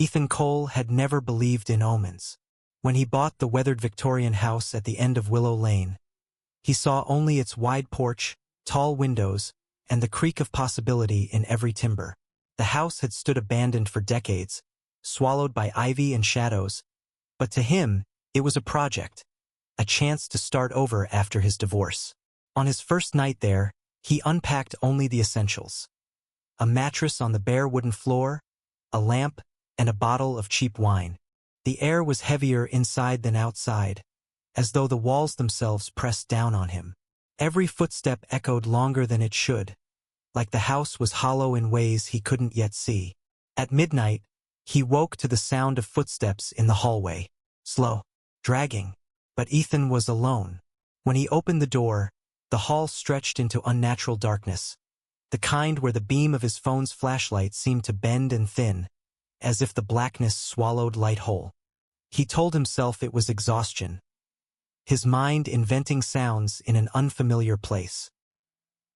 Ethan Cole had never believed in omens. When he bought the weathered Victorian house at the end of Willow Lane, he saw only its wide porch, tall windows, and the creak of possibility in every timber. The house had stood abandoned for decades, swallowed by ivy and shadows, but to him, it was a project, a chance to start over after his divorce. On his first night there, he unpacked only the essentials: a mattress on the bare wooden floor, a lamp, and a bottle of cheap wine. The air was heavier inside than outside, as though the walls themselves pressed down on him. Every footstep echoed longer than it should, like the house was hollow in ways he couldn't yet see. At midnight, he woke to the sound of footsteps in the hallway. Slow, dragging, but Ethan was alone. When he opened the door, the hall stretched into unnatural darkness, the kind where the beam of his phone's flashlight seemed to bend and thin, as if the blackness swallowed light whole. He told himself it was exhaustion, his mind inventing sounds in an unfamiliar place.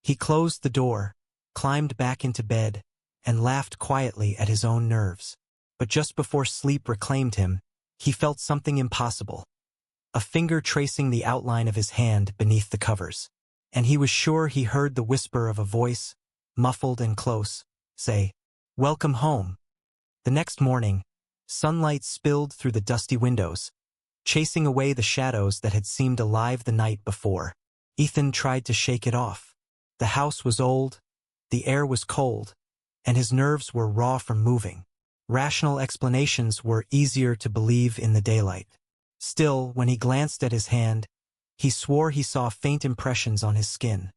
He closed the door, climbed back into bed, and laughed quietly at his own nerves. But just before sleep reclaimed him, he felt something impossible. A finger tracing the outline of his hand beneath the covers. And he was sure he heard the whisper of a voice, muffled and close, say, "Welcome home." The next morning, sunlight spilled through the dusty windows, chasing away the shadows that had seemed alive the night before. Ethan tried to shake it off. The house was old, the air was cold, and his nerves were raw from moving. Rational explanations were easier to believe in the daylight. Still, when he glanced at his hand, he swore he saw faint impressions on his skin,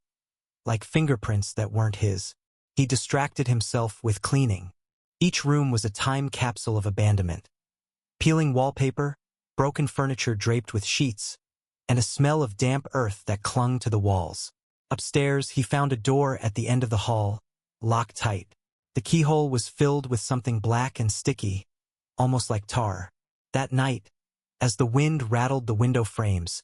like fingerprints that weren't his. He distracted himself with cleaning. Each room was a time capsule of abandonment. Peeling wallpaper, broken furniture draped with sheets, and a smell of damp earth that clung to the walls. Upstairs, he found a door at the end of the hall, locked tight. The keyhole was filled with something black and sticky, almost like tar. That night, as the wind rattled the window frames,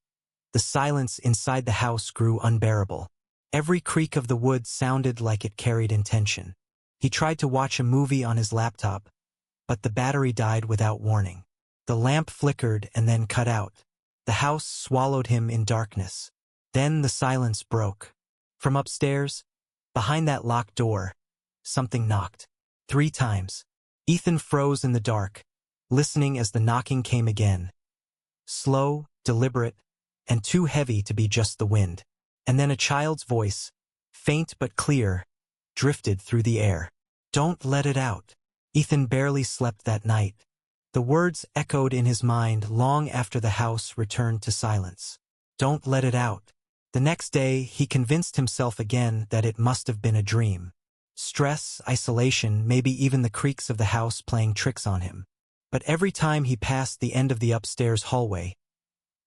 the silence inside the house grew unbearable. Every creak of the wood sounded like it carried intention. He tried to watch a movie on his laptop, but the battery died without warning. The lamp flickered and then cut out. The house swallowed him in darkness. Then the silence broke. From upstairs, behind that locked door, something knocked. 3 times. Ethan froze in the dark, listening as the knocking came again. Slow, deliberate, and too heavy to be just the wind. And then a child's voice, faint but clear, drifted through the air. "Don't let it out." Ethan barely slept that night. The words echoed in his mind long after the house returned to silence. Don't let it out. The next day, he convinced himself again that it must have been a dream. Stress, isolation, maybe even the creaks of the house playing tricks on him. But every time he passed the end of the upstairs hallway,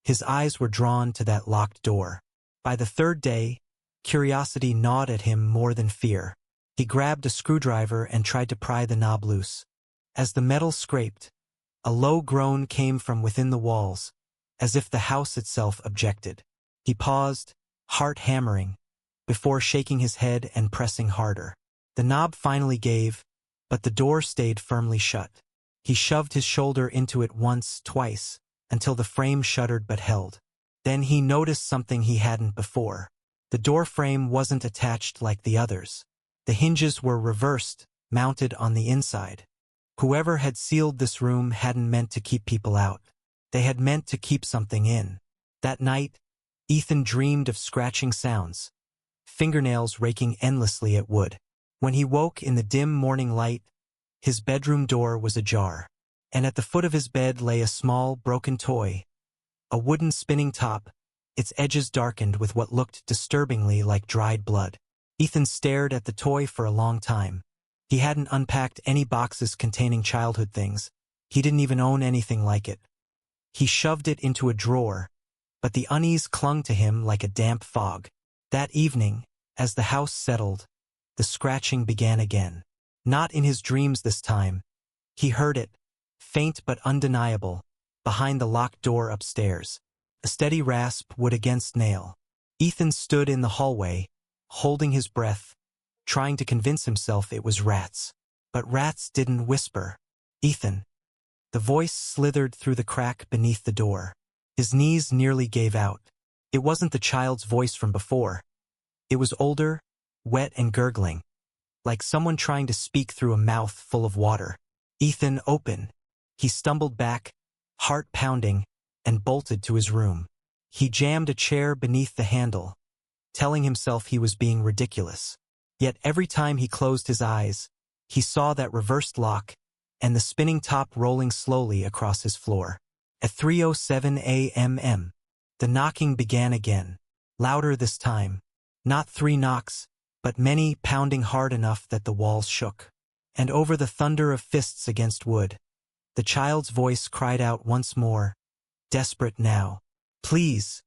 his eyes were drawn to that locked door. By the 3rd day, curiosity gnawed at him more than fear. He grabbed a screwdriver and tried to pry the knob loose. As the metal scraped, a low groan came from within the walls, as if the house itself objected. He paused, heart hammering, before shaking his head and pressing harder. The knob finally gave, but the door stayed firmly shut. He shoved his shoulder into it once, twice, until the frame shuddered but held. Then he noticed something he hadn't before. The door frame wasn't attached like the others. The hinges were reversed, mounted on the inside. Whoever had sealed this room hadn't meant to keep people out. They had meant to keep something in. That night, Ethan dreamed of scratching sounds, fingernails raking endlessly at wood. When he woke in the dim morning light, his bedroom door was ajar, and at the foot of his bed lay a small, broken toy, a wooden spinning top, its edges darkened with what looked disturbingly like dried blood. Ethan stared at the toy for a long time. He hadn't unpacked any boxes containing childhood things. He didn't even own anything like it. He shoved it into a drawer, but the unease clung to him like a damp fog. That evening, as the house settled, the scratching began again. Not in his dreams this time. He heard it, faint but undeniable, behind the locked door upstairs. A steady rasp, wood against nail. Ethan stood in the hallway, holding his breath, trying to convince himself it was rats. But rats didn't whisper. Ethan. The voice slithered through the crack beneath the door. His knees nearly gave out. It wasn't the child's voice from before. It was older, wet and gurgling, like someone trying to speak through a mouth full of water. Ethan, open. He stumbled back, heart pounding, and bolted to his room. He jammed a chair beneath the handle, telling himself he was being ridiculous. Yet every time he closed his eyes, he saw that reversed lock and the spinning top rolling slowly across his floor. At 3:07 a.m., the knocking began again, louder this time. Not 3 knocks, but many, pounding hard enough that the walls shook. And over the thunder of fists against wood, the child's voice cried out once more, desperate now. Please,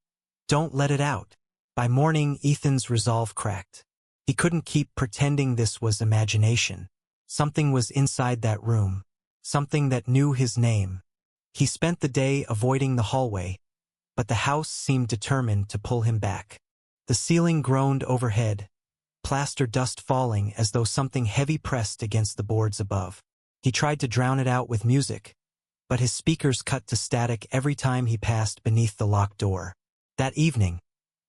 don't let it out. By morning, Ethan's resolve cracked. He couldn't keep pretending this was imagination. Something was inside that room, something that knew his name. He spent the day avoiding the hallway, but the house seemed determined to pull him back. The ceiling groaned overhead, plaster dust falling as though something heavy pressed against the boards above. He tried to drown it out with music, but his speakers cut to static every time he passed beneath the locked door. That evening,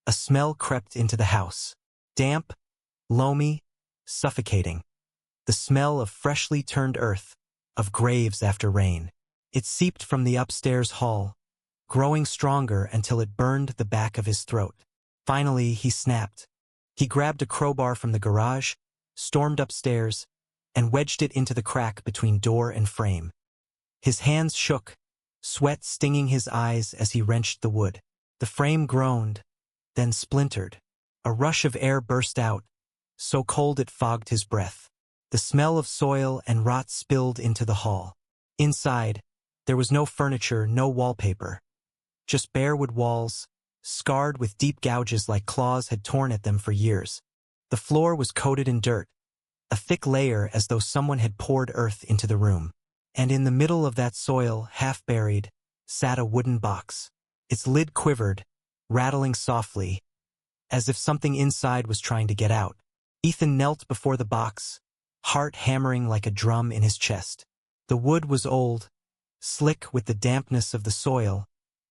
a smell crept into the house. Damp, loamy, suffocating. The smell of freshly turned earth, of graves after rain. It seeped from the upstairs hall, growing stronger until it burned the back of his throat. Finally, he snapped. He grabbed a crowbar from the garage, stormed upstairs, and wedged it into the crack between door and frame. His hands shook, sweat stinging his eyes as he wrenched the wood. The frame groaned, then splintered. A rush of air burst out, so cold it fogged his breath. The smell of soil and rot spilled into the hall. Inside, there was no furniture, no wallpaper. Just bare wood walls, scarred with deep gouges like claws had torn at them for years. The floor was coated in dirt, a thick layer as though someone had poured earth into the room. And in the middle of that soil, half buried, sat a wooden box. Its lid quivered, rattling softly, as if something inside was trying to get out. Ethan knelt before the box, heart hammering like a drum in his chest. The wood was old, slick with the dampness of the soil,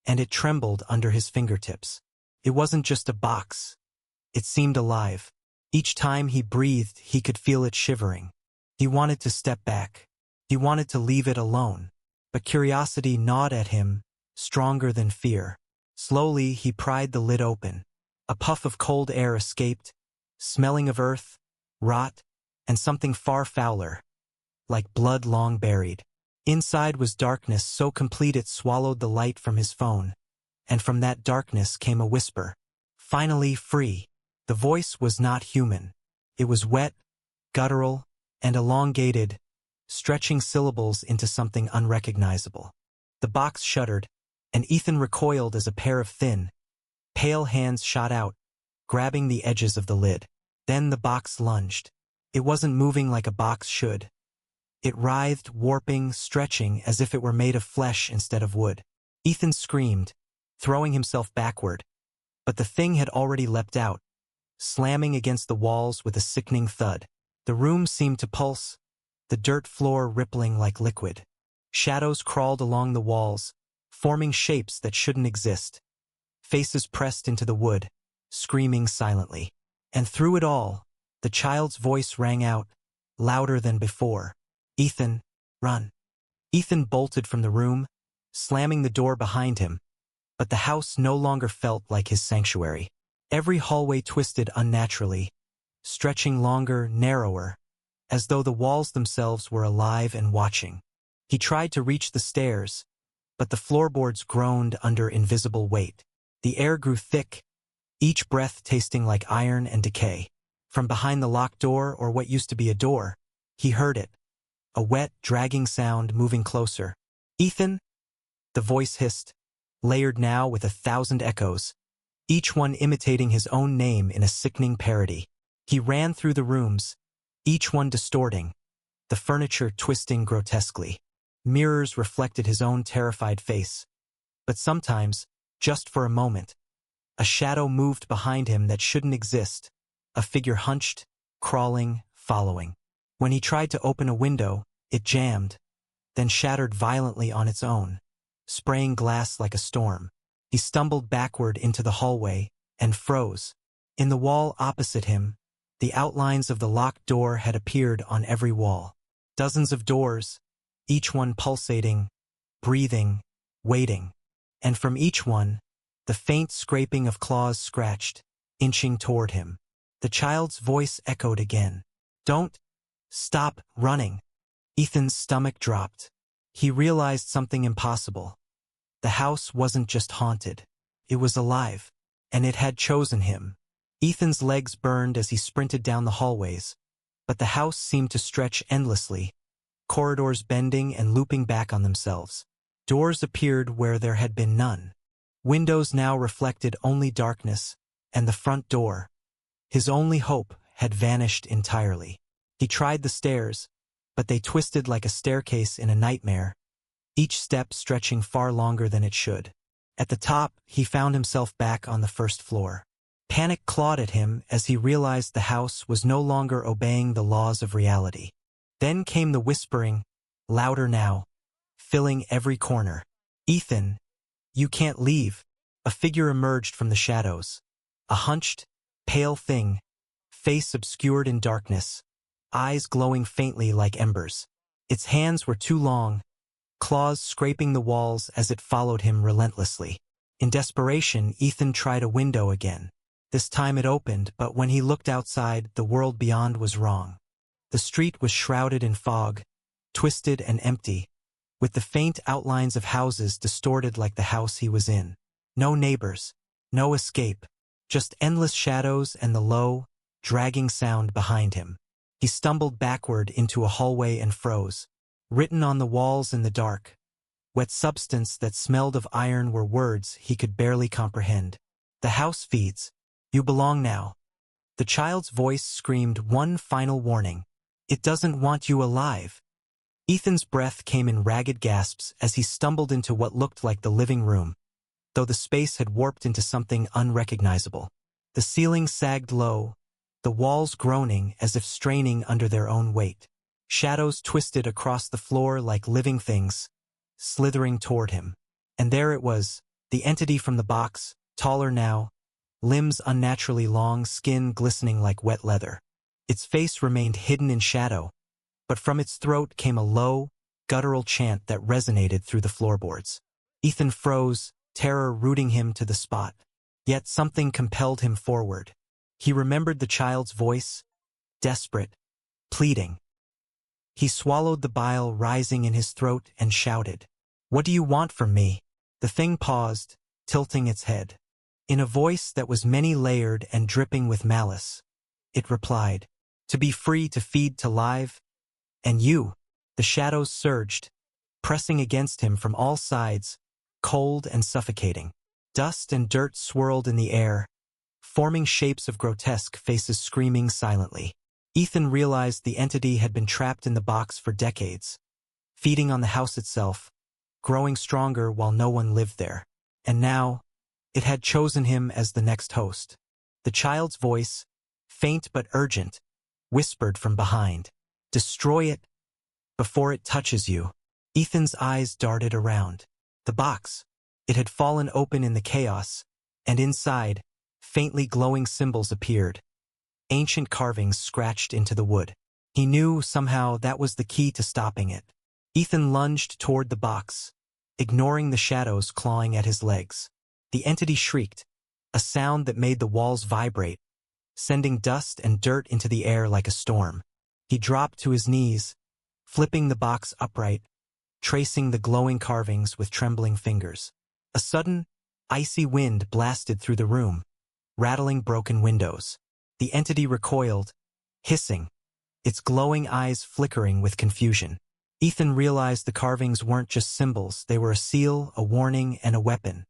and it trembled under his fingertips. It wasn't just a box. It seemed alive. Each time he breathed, he could feel it shivering. He wanted to step back. He wanted to leave it alone. But curiosity gnawed at him, stronger than fear. Slowly, he pried the lid open. A puff of cold air escaped, smelling of earth, rot, and something far fouler, like blood long buried. Inside was darkness so complete it swallowed the light from his phone, and from that darkness came a whisper. Finally free. The voice was not human. It was wet, guttural, and elongated, stretching syllables into something unrecognizable. The box shuddered, and Ethan recoiled as a pair of thin, pale hands shot out, grabbing the edges of the lid. Then the box lunged. It wasn't moving like a box should. It writhed, warping, stretching as if it were made of flesh instead of wood. Ethan screamed, throwing himself backward, but the thing had already leapt out, slamming against the walls with a sickening thud. The room seemed to pulse, the dirt floor rippling like liquid. Shadows crawled along the walls, forming shapes that shouldn't exist. Faces pressed into the wood, screaming silently. And through it all, the child's voice rang out, louder than before. Ethan, run. Ethan bolted from the room, slamming the door behind him, but the house no longer felt like his sanctuary. Every hallway twisted unnaturally, stretching longer, narrower, as though the walls themselves were alive and watching. He tried to reach the stairs, but the floorboards groaned under invisible weight. The air grew thick, each breath tasting like iron and decay. From behind the locked door, or what used to be a door, he heard it. A wet, dragging sound moving closer. Ethan? The voice hissed, layered now with 1,000 echoes, each one imitating his own name in a sickening parody. He ran through the rooms, each one distorting, the furniture twisting grotesquely. Mirrors reflected his own terrified face. But sometimes, just for a moment, a shadow moved behind him that shouldn't exist, a figure hunched, crawling, following. When he tried to open a window, it jammed. then shattered violently on its own, spraying glass like a storm. He stumbled backward into the hallway and froze. In the wall opposite him, the outlines of the locked door had appeared on every wall. Dozens of doors, each one pulsating, breathing, waiting. And from each one, the faint scraping of claws scratched, inching toward him. The child's voice echoed again. "Don't stop running." Ethan's stomach dropped. He realized something impossible. The house wasn't just haunted. It was alive, and it had chosen him. Ethan's legs burned as he sprinted down the hallways, but the house seemed to stretch endlessly, corridors bending and looping back on themselves. Doors appeared where there had been none. Windows now reflected only darkness, and the front door, his only hope, had vanished entirely. He tried the stairs, but they twisted like a staircase in a nightmare, each step stretching far longer than it should. At the top, he found himself back on the first floor. Panic clawed at him as he realized the house was no longer obeying the laws of reality. Then came the whispering, louder now, filling every corner. "Ethan, you can't leave." A figure emerged from the shadows. A hunched, pale thing, face obscured in darkness, eyes glowing faintly like embers. Its hands were too long, claws scraping the walls as it followed him relentlessly. In desperation, Ethan tried a window again. This time it opened, but when he looked outside, the world beyond was wrong. The street was shrouded in fog, twisted and empty, with the faint outlines of houses distorted like the house he was in. No neighbors, no escape, just endless shadows and the low, dragging sound behind him. He stumbled backward into a hallway and froze. Written on the walls in the dark, wet substance that smelled of iron were words he could barely comprehend. "The house feeds. You belong now." The child's voice screamed one final warning. "It doesn't want you alive." Ethan's breath came in ragged gasps as he stumbled into what looked like the living room, though the space had warped into something unrecognizable. The ceiling sagged low, the walls groaning as if straining under their own weight. Shadows twisted across the floor like living things, slithering toward him. And there it was, the entity from the box, taller now, limbs unnaturally long, skin glistening like wet leather. Its face remained hidden in shadow, but from its throat came a low, guttural chant that resonated through the floorboards. Ethan froze, terror rooting him to the spot. Yet something compelled him forward. He remembered the child's voice, desperate, pleading. He swallowed the bile rising in his throat and shouted, "What do you want from me?" The thing paused, tilting its head. In a voice that was many-layered and dripping with malice, it replied, "To be free to feed to live, and you." The shadows surged, pressing against him from all sides, cold and suffocating. Dust and dirt swirled in the air, forming shapes of grotesque faces screaming silently. Ethan realized the entity had been trapped in the box for decades, feeding on the house itself, growing stronger while no one lived there. And now, it had chosen him as the next host. The child's voice, faint but urgent, whispered from behind, "Destroy it before it touches you." Ethan's eyes darted around. The box. It had fallen open in the chaos, and inside, faintly glowing symbols appeared. Ancient carvings scratched into the wood. He knew somehow that was the key to stopping it. Ethan lunged toward the box, ignoring the shadows clawing at his legs. The entity shrieked, a sound that made the walls vibrate, sending dust and dirt into the air like a storm. He dropped to his knees, flipping the box upright, tracing the glowing carvings with trembling fingers. A sudden, icy wind blasted through the room, rattling broken windows. The entity recoiled, hissing, its glowing eyes flickering with confusion. Ethan realized the carvings weren't just symbols, they were a seal, a warning, and a weapon.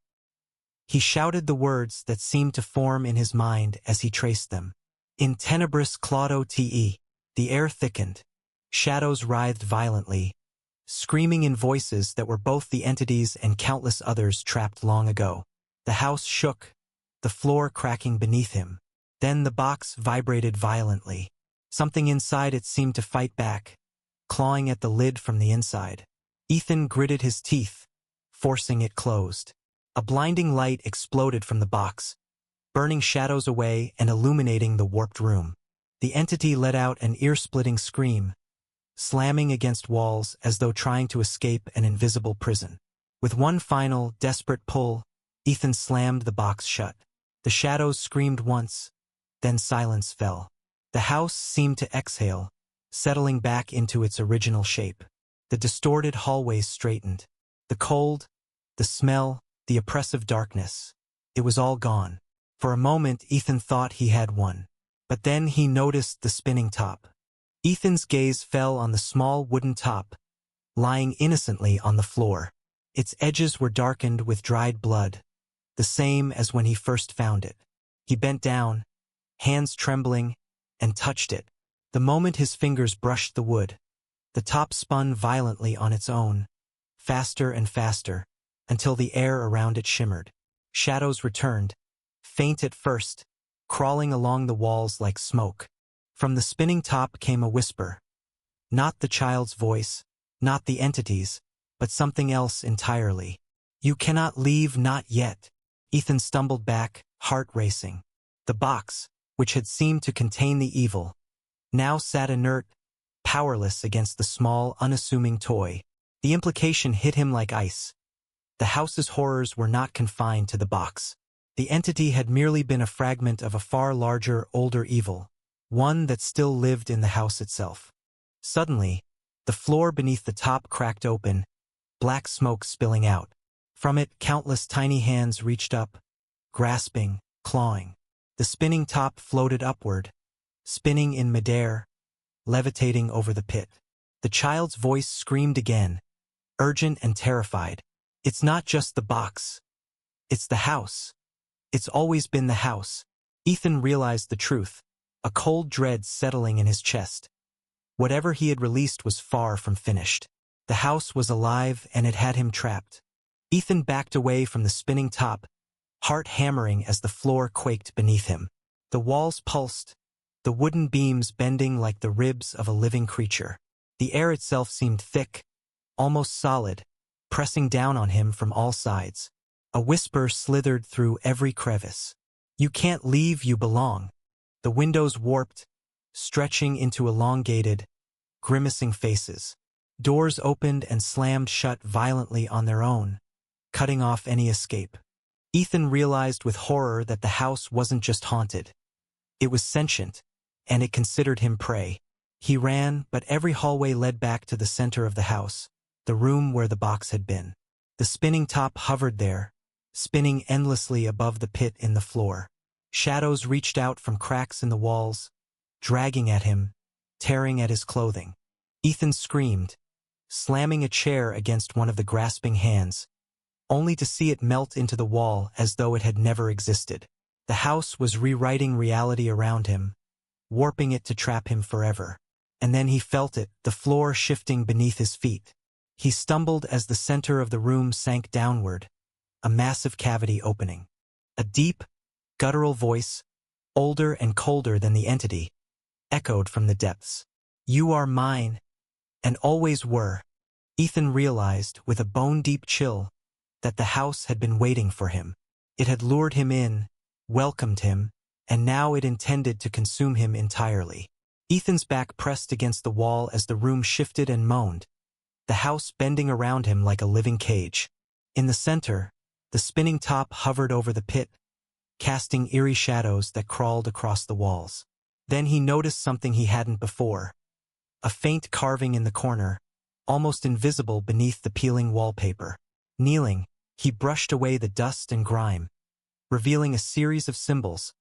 He shouted the words that seemed to form in his mind as he traced them. In tenebris claudo te. The air thickened. Shadows writhed violently, screaming in voices that were both the entities and countless others trapped long ago. The house shook, the floor cracking beneath him. Then the box vibrated violently. Something inside it seemed to fight back, clawing at the lid from the inside. Ethan gritted his teeth, forcing it closed. A blinding light exploded from the box, burning shadows away and illuminating the warped room. The entity let out an ear-splitting scream, slamming against walls as though trying to escape an invisible prison. With one final, desperate pull, Ethan slammed the box shut. The shadows screamed once, then silence fell. The house seemed to exhale, settling back into its original shape. The distorted hallways straightened. The cold, the smell, the oppressive darkness. It was all gone. For a moment, Ethan thought he had won. But then he noticed the spinning top. Ethan's gaze fell on the small wooden top, lying innocently on the floor. Its edges were darkened with dried blood, the same as when he first found it. He bent down, hands trembling, and touched it. The moment his fingers brushed the wood, the top spun violently on its own, faster and faster, until the air around it shimmered. Shadows returned, faint at first, crawling along the walls like smoke. From the spinning top came a whisper. Not the child's voice, not the entity's, but something else entirely. "You cannot leave, not yet." Ethan stumbled back, heart racing. The box, which had seemed to contain the evil, now sat inert, powerless against the small, unassuming toy. The implication hit him like ice. The house's horrors were not confined to the box. The entity had merely been a fragment of a far larger, older evil, one that still lived in the house itself. Suddenly, the floor beneath the top cracked open, black smoke spilling out. From it, countless tiny hands reached up, grasping, clawing. The spinning top floated upward, spinning in midair, levitating over the pit. The child's voice screamed again, urgent and terrified. "It's not just the box. It's the house. It's always been the house." Ethan realized the truth, a cold dread settling in his chest. Whatever he had released was far from finished. The house was alive and it had him trapped. Ethan backed away from the spinning top, heart hammering as the floor quaked beneath him. The walls pulsed, the wooden beams bending like the ribs of a living creature. The air itself seemed thick, almost solid, pressing down on him from all sides. A whisper slithered through every crevice. "You can't leave, you belong." The windows warped, stretching into elongated, grimacing faces. Doors opened and slammed shut violently on their own, cutting off any escape. Ethan realized with horror that the house wasn't just haunted. It was sentient, and it considered him prey. He ran, but every hallway led back to the center of the house, the room where the box had been. The spinning top hovered there, spinning endlessly above the pit in the floor. Shadows reached out from cracks in the walls, dragging at him, tearing at his clothing. Ethan screamed, slamming a chair against one of the grasping hands, only to see it melt into the wall as though it had never existed. The house was rewriting reality around him, warping it to trap him forever. And then he felt it, the floor shifting beneath his feet. He stumbled as the center of the room sank downward, a massive cavity opening. A deep, guttural voice, older and colder than the entity, echoed from the depths. "You are mine, and always were." Ethan realized, with a bone-deep chill, that the house had been waiting for him. It had lured him in, welcomed him, and now it intended to consume him entirely. Ethan's back pressed against the wall as the room shifted and moaned, the house bending around him like a living cage. In the center, the spinning top hovered over the pit, casting eerie shadows that crawled across the walls. Then he noticed something he hadn't before. A faint carving in the corner, almost invisible beneath the peeling wallpaper. Kneeling, he brushed away the dust and grime, revealing a series of symbols,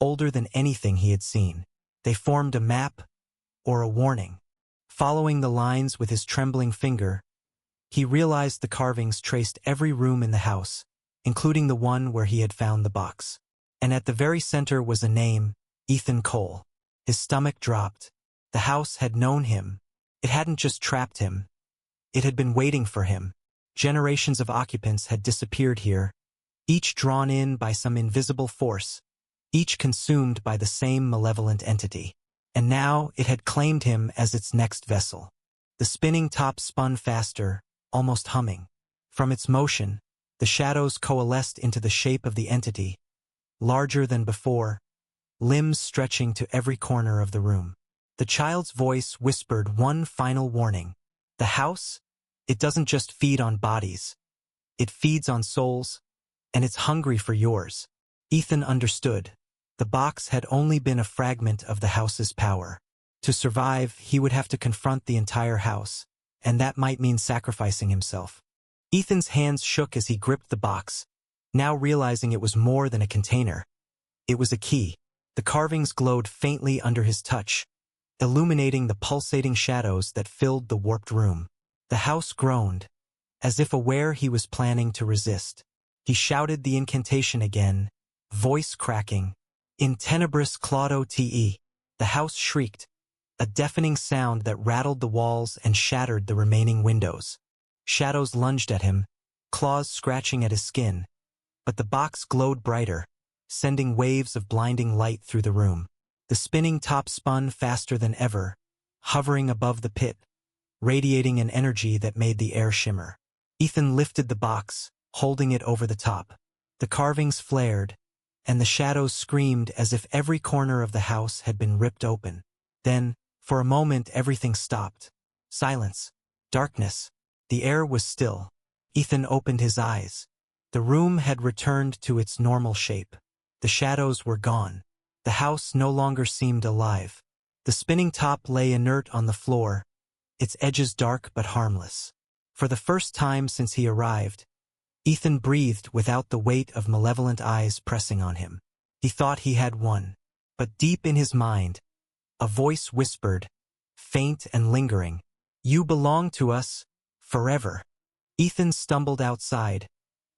older than anything he had seen. They formed a map, or a warning. Following the lines with his trembling finger, he realized the carvings traced every room in the house, including the one where he had found the box. And at the very center was a name, Ethan Cole. His stomach dropped. The house had known him. It hadn't just trapped him. It had been waiting for him. Generations of occupants had disappeared here, each drawn in by some invisible force, each consumed by the same malevolent entity. And now it had claimed him as its next vessel. The spinning top spun faster, almost humming. From its motion, the shadows coalesced into the shape of the entity, larger than before, limbs stretching to every corner of the room. The child's voice whispered one final warning. The house? It doesn't just feed on bodies. It feeds on souls, and it's hungry for yours. Ethan understood. The box had only been a fragment of the house's power. To survive, he would have to confront the entire house, and that might mean sacrificing himself. Ethan's hands shook as he gripped the box, now realizing it was more than a container. It was a key. The carvings glowed faintly under his touch, illuminating the pulsating shadows that filled the warped room. The house groaned, as if aware he was planning to resist. He shouted the incantation again, voice cracking. In tenebris claudo te. The house shrieked, a deafening sound that rattled the walls and shattered the remaining windows. Shadows lunged at him, claws scratching at his skin, but the box glowed brighter, sending waves of blinding light through the room. The spinning top spun faster than ever, hovering above the pit, radiating an energy that made the air shimmer. Ethan lifted the box, holding it over the top. The carvings flared, and the shadows screamed as if every corner of the house had been ripped open. Then, for a moment, everything stopped. Silence. Darkness. The air was still. Ethan opened his eyes. The room had returned to its normal shape. The shadows were gone. The house no longer seemed alive. The spinning top lay inert on the floor, its edges dark but harmless. For the first time since he arrived, Ethan breathed without the weight of malevolent eyes pressing on him. He thought he had won. But deep in his mind, a voice whispered, faint and lingering, "You belong to us, forever." Ethan stumbled outside,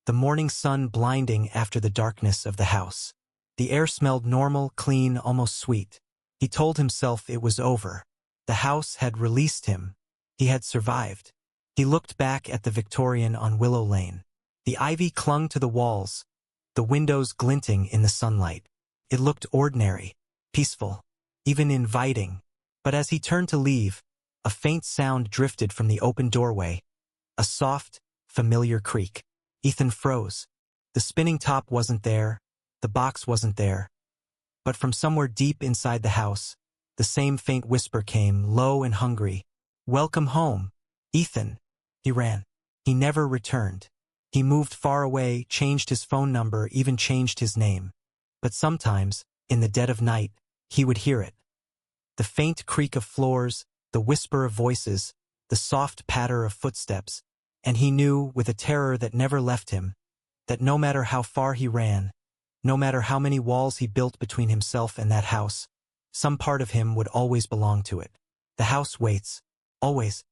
the morning sun blinding after the darkness of the house. The air smelled normal, clean, almost sweet. He told himself it was over. The house had released him. He had survived. He looked back at the Victorian on Willow Lane. The ivy clung to the walls, the windows glinting in the sunlight. It looked ordinary, peaceful, even inviting. But as he turned to leave, a faint sound drifted from the open doorway, a soft, familiar creak. Ethan froze. The spinning top wasn't there, the box wasn't there. But from somewhere deep inside the house, the same faint whisper came, low and hungry. "Welcome home, Ethan." He ran. He never returned. He moved far away, changed his phone number, even changed his name. But sometimes, in the dead of night, he would hear it. The faint creak of floors, the whisper of voices, the soft patter of footsteps, and he knew, with a terror that never left him, that no matter how far he ran, no matter how many walls he built between himself and that house, some part of him would always belong to it. The house waits, always,